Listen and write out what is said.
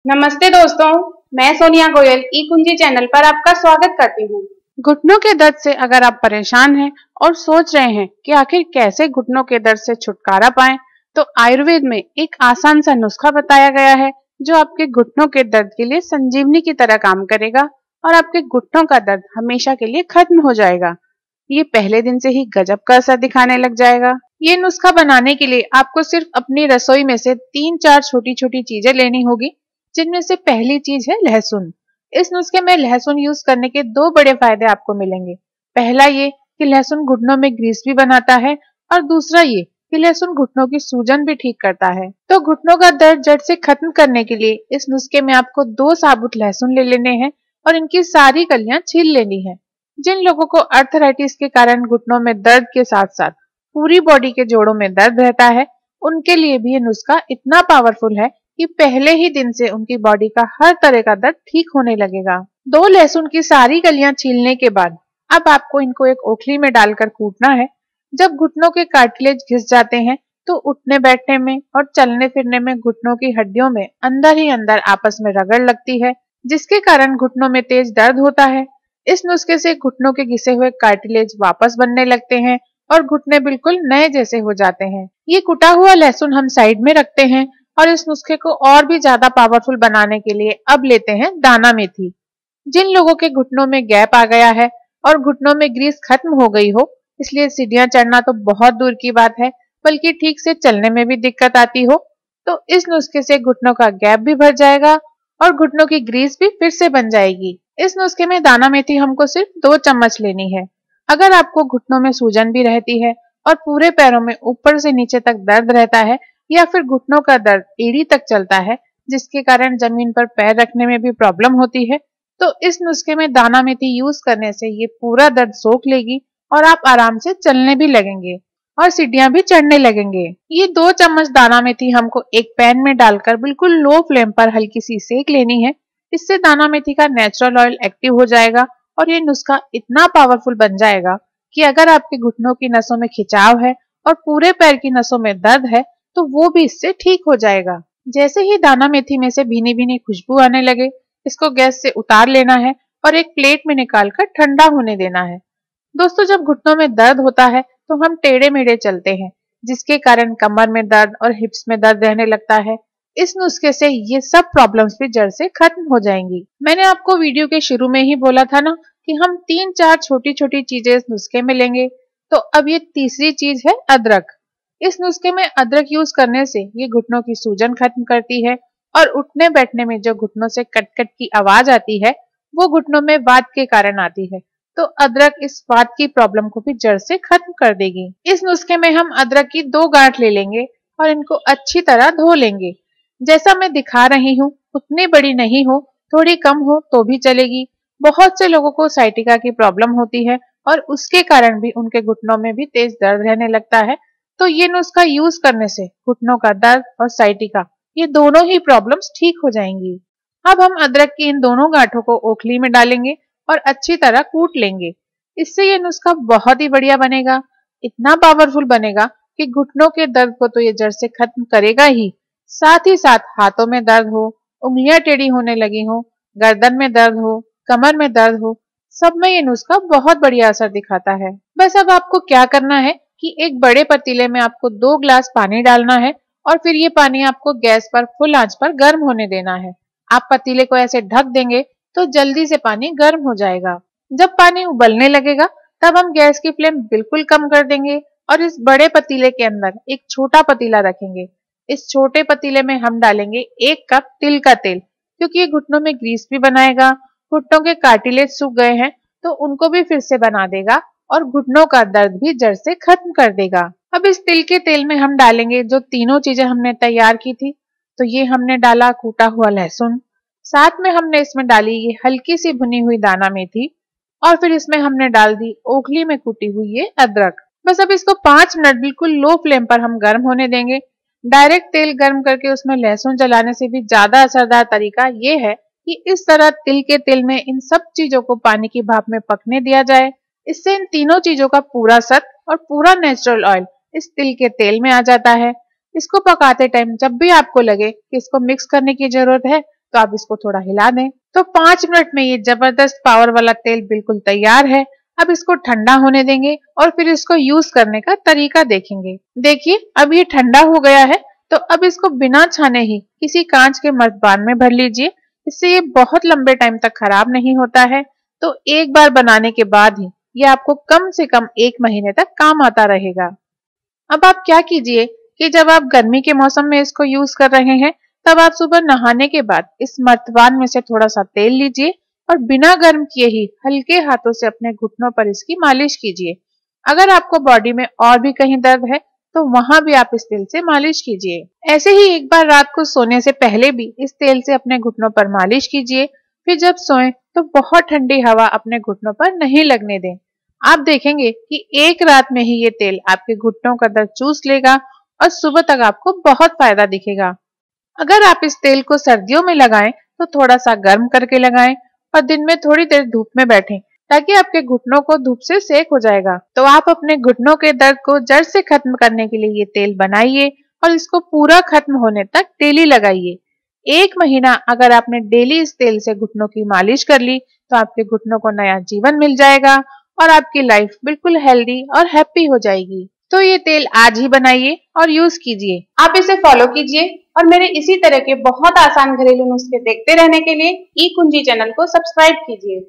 नमस्ते दोस्तों, मैं सोनिया गोयल ई कुंजी चैनल पर आपका स्वागत करती हूँ। घुटनों के दर्द से अगर आप परेशान हैं और सोच रहे हैं कि आखिर कैसे घुटनों के दर्द से छुटकारा पाएं, तो आयुर्वेद में एक आसान सा नुस्खा बताया गया है जो आपके घुटनों के दर्द के लिए संजीवनी की तरह काम करेगा और आपके घुटनों का दर्द हमेशा के लिए खत्म हो जाएगा। ये पहले दिन से ही गजब का असर दिखाने लग जाएगा। ये नुस्खा बनाने के लिए आपको सिर्फ अपनी रसोई में से 3-4 छोटी छोटी चीजें लेनी होगी, जिनमें से पहली चीज है लहसुन। इस नुस्खे में लहसुन यूज करने के 2 बड़े फायदे आपको मिलेंगे। पहला ये कि लहसुन घुटनों में ग्रीस भी बनाता है और दूसरा ये कि लहसुन घुटनों की सूजन भी ठीक करता है। तो घुटनों का दर्द जड़ से खत्म करने के लिए इस नुस्खे में आपको 2 साबुत लहसुन ले लेने हैं और इनकी सारी कलियां छील लेनी है। जिन लोगों को अर्थराइटिस के कारण घुटनों में दर्द के साथ साथ पूरी बॉडी के जोड़ों में दर्द रहता है, उनके लिए भी ये नुस्खा इतना पावरफुल है कि पहले ही दिन से उनकी बॉडी का हर तरह का दर्द ठीक होने लगेगा। 2 लहसुन की सारी कलियां छीलने के बाद अब आपको इनको एक ओखली में डालकर कूटना है। जब घुटनों के कार्टिलेज घिस जाते हैं तो उठने बैठने में और चलने फिरने में घुटनों की हड्डियों में अंदर ही अंदर आपस में रगड़ लगती है, जिसके कारण घुटनों में तेज दर्द होता है। इस नुस्खे से घुटनों के घिसे हुए कार्टिलेज वापस बनने लगते हैं और घुटने बिल्कुल नए जैसे हो जाते हैं। ये कुटा हुआ लहसुन हम साइड में रखते हैं और इस नुस्खे को और भी ज्यादा पावरफुल बनाने के लिए अब लेते हैं दाना मेथी। जिन लोगों के घुटनों में गैप आ गया है और घुटनों में ग्रीस खत्म हो गई हो, इसलिए सीढ़ियां चढ़ना तो बहुत दूर की बात है, बल्कि ठीक से चलने में भी दिक्कत आती हो, तो इस नुस्खे से घुटनों का गैप भी भर जाएगा और घुटनों की ग्रीस भी फिर से बन जाएगी। इस नुस्खे में दाना मेथी हमको सिर्फ 2 चम्मच लेनी है। अगर आपको घुटनों में सूजन भी रहती है और पूरे पैरों में ऊपर से नीचे तक दर्द रहता है या फिर घुटनों का दर्द एड़ी तक चलता है, जिसके कारण जमीन पर पैर रखने में भी प्रॉब्लम होती है, तो इस नुस्खे में दाना मेथी यूज करने से ये पूरा दर्द सोख लेगी और आप आराम से चलने भी लगेंगे और सीढ़ियां भी चढ़ने लगेंगे। ये 2 चम्मच दाना मेथी हमको एक पैन में डालकर बिल्कुल लो फ्लेम पर हल्की सी सेक लेनी है। इससे दाना मेथी का नेचुरल ऑयल एक्टिव हो जाएगा और ये नुस्खा इतना पावरफुल बन जाएगा कि अगर आपके घुटनों की नसों में खिंचाव है और पूरे पैर की नसों में दर्द है, तो वो भी इससे ठीक हो जाएगा। जैसे ही दाना मेथी में से भीनी भीनी खुशबू आने लगे, इसको गैस से उतार लेना है और एक प्लेट में निकालकर ठंडा होने देना है। दोस्तों, जब घुटनों में दर्द होता है तो हम टेढ़े मेढ़े चलते हैं, जिसके कारण कमर में दर्द और हिप्स में दर्द रहने लगता है। इस नुस्खे से ये सब प्रॉब्लम्स भी जड़ से खत्म हो जाएंगी। मैंने आपको वीडियो के शुरू में ही बोला था ना कि हम 3-4 छोटी छोटी चीजें इस नुस्खे में लेंगे, तो अब ये तीसरी चीज है अदरक। इस नुस्खे में अदरक यूज करने से ये घुटनों की सूजन खत्म करती है और उठने बैठने में जो घुटनों से कट कट की आवाज आती है, वो घुटनों में वात के कारण आती है। तो अदरक इस वात की प्रॉब्लम को भी जड़ से खत्म कर देगी। इस नुस्खे में हम अदरक की 2 गांठ ले लेंगे और इनको अच्छी तरह धो लेंगे। जैसा मैं दिखा रही हूँ, उतनी बड़ी नहीं हो, थोड़ी कम हो तो भी चलेगी। बहुत से लोगों को साइटिका की प्रॉब्लम होती है और उसके कारण भी उनके घुटनों में भी तेज दर्द रहने लगता है, तो ये नुस्खा यूज करने से घुटनों का दर्द और साइटिका ये दोनों ही प्रॉब्लम्स ठीक हो जाएंगी। अब हम अदरक की इन दोनों गांठों को ओखली में डालेंगे और अच्छी तरह कूट लेंगे। इससे ये नुस्खा बहुत ही बढ़िया बनेगा, इतना पावरफुल बनेगा कि घुटनों के दर्द को तो ये जड़ से खत्म करेगा ही, साथ ही साथ हाथों में दर्द हो, उंगलियां टेढ़ी होने लगी हो, गर्दन में दर्द हो, कमर में दर्द हो, सब में ये नुस्खा बहुत बढ़िया असर दिखाता है। बस अब आपको क्या करना है कि एक बड़े पतीले में आपको 2 ग्लास पानी डालना है और फिर ये पानी आपको गैस पर फुल आंच पर गर्म होने देना है। आप पतीले को ऐसे ढक देंगे तो जल्दी से पानी गर्म हो जाएगा। जब पानी उबलने लगेगा तब हम गैस की फ्लेम बिल्कुल कम कर देंगे और इस बड़े पतीले के अंदर एक छोटा पतीला रखेंगे। इस छोटे पतीले में हम डालेंगे 1 कप तिल का तेल, क्योंकि ये घुटनों में ग्रीस भी बनाएगा, घुटनों के कार्टिलेज सूख गए हैं तो उनको भी फिर से बना देगा और घुटनों का दर्द भी जड़ से खत्म कर देगा। अब इस तिल के तेल में हम डालेंगे जो तीनों चीजें हमने तैयार की थी। तो ये हमने डाला कूटा हुआ लहसुन, साथ में हमने इसमें डाली ये हल्की सी भुनी हुई दाना मेथी और फिर इसमें हमने डाल दी ओखली में कूटी हुई ये अदरक। बस अब इसको 5 मिनट बिल्कुल लो फ्लेम पर हम गर्म होने देंगे। डायरेक्ट तेल गर्म करके उसमें लहसुन जलाने से भी ज्यादा असरदार तरीका ये है कि इस तरह तिल के तेल में इन सब चीजों को पानी की भाप में पकने दिया जाए। इससे इन तीनों चीजों का पूरा सत्व और पूरा नेचुरल ऑयल इस तिल के तेल में आ जाता है। इसको पकाते टाइम जब भी आपको लगे कि इसको मिक्स करने की जरूरत है, तो आप इसको थोड़ा हिला दें। तो 5 मिनट में ये जबरदस्त पावर वाला तेल बिल्कुल तैयार है। अब इसको ठंडा होने देंगे और फिर इसको यूज करने का तरीका देखेंगे। देखिए अब ये ठंडा हो गया है, तो अब इसको बिना छाने ही किसी कांच के मर्तबान में भर लीजिए। इससे ये बहुत लंबे टाइम तक खराब नहीं होता है। तो एक बार बनाने के बाद ही ये आपको कम से कम 1 महीने तक काम आता रहेगा। अब आप क्या कीजिए कि जब आप गर्मी के मौसम में इसको यूज कर रहे हैं, तब आप सुबह नहाने के बाद इस मर्तबान में से थोड़ा सा तेल लीजिए और बिना गर्म किए ही हल्के हाथों से अपने घुटनों पर इसकी मालिश कीजिए। अगर आपको बॉडी में और भी कहीं दर्द है तो वहां भी आप इस तेल से मालिश कीजिए। ऐसे ही एक बार रात को सोने से पहले भी इस तेल से अपने घुटनों पर मालिश कीजिए। फिर जब सोएं तो बहुत ठंडी हवा अपने घुटनों पर नहीं लगने दें। आप देखेंगे कि एक रात में ही ये तेल आपके घुटनों का दर्द चूस लेगा और सुबह तक आपको बहुत फायदा दिखेगा। अगर आप इस तेल को सर्दियों में लगाएं तो थोड़ा सा गर्म करके लगाएं और दिन में थोड़ी देर धूप में बैठें, ताकि आपके घुटनों को धूप से सेक हो जाएगा। तो आप अपने घुटनों के दर्द को जड़ से खत्म करने के लिए ये तेल बनाइए और इसको पूरा खत्म होने तक डेली लगाइए। 1 महीना अगर आपने डेली इस तेल से घुटनों की मालिश कर ली तो आपके घुटनों को नया जीवन मिल जाएगा और आपकी लाइफ बिल्कुल हेल्दी और हैप्पी हो जाएगी। तो ये तेल आज ही बनाइए और यूज कीजिए। आप इसे फॉलो कीजिए और मेरे इसी तरह के बहुत आसान घरेलू नुस्खे देखते रहने के लिए ई कुंजी चैनल को सब्सक्राइब कीजिए।